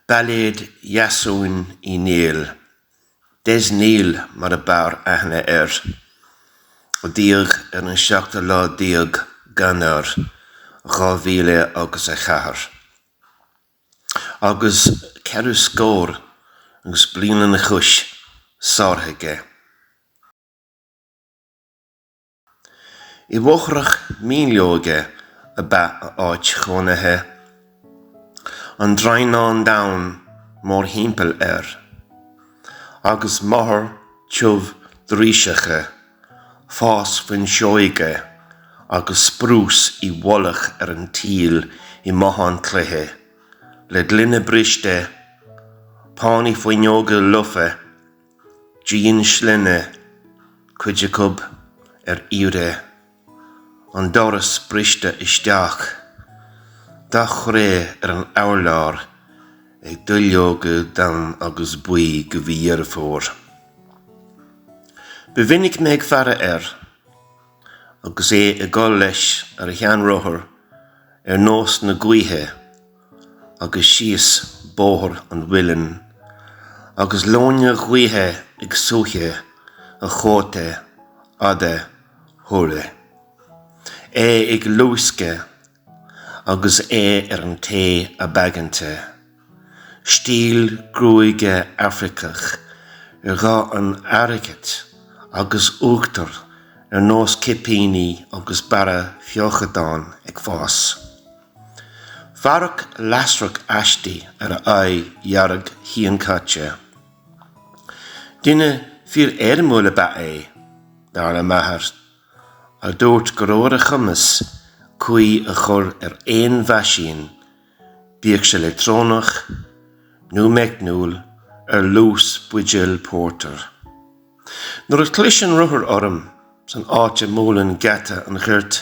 Bailléad Dgeasúin Uí Néill. Néilll mar a bar aithne o díag an 17 ganar 2024. Agus ceadú scór agus bliana na chúis sárthaige. I bhóchrach míleoga a ba áit chónathe, an drainán dain mór hímpel agus mahar tiubh dríseacha, fás fan seoige agus sprús I bholach an tíl I mahan cluiche, le glunne briste, páni foinneoga lufa, dín slunne, cuidecub ire, an doras briste isteach, dach ré an airlár, ag duilleoga dan agus buí go bhí fór. Bevinnig me ag fara agus I gol leis ar a chean rothar nós na guithe, agus síos bóthar an bhuilean, agus lóne guithe ag suúthe a chóte, ada, thula. Ag lúsce, agus an té a bagante. Stíl grúige Africach, gá an airgit, agus uachtar nós cipíní agus bara fiochadán ag fás. Farach lasrach astí ar a dhearg híon caite. Duine fír múla ba dar a mahar, a dúirt goróra chumas, cuí a chur éon bhaisín, bíag se le trónach, nú meicnúil lús buidil pórtar. Nuair a clishin ruthar orm, san áte mólan gata an ghirt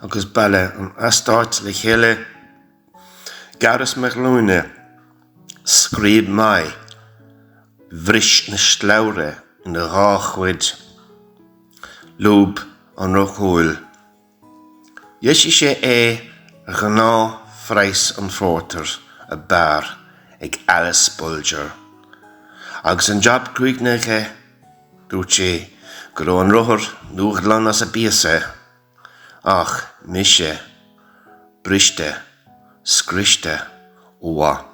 agus baile an astáit le chéile, garas meach lúine, scríb mai, bhris na sláire in na ráchuid, lúb an rochúil. Jeisi sé a gná freis an fórtar a bar ag Alice Bulger. Agus an job cruignaige dúirt sé go raibh an ruthar nuachtlan as a bíosa, ach mise, briste, scriste, uá.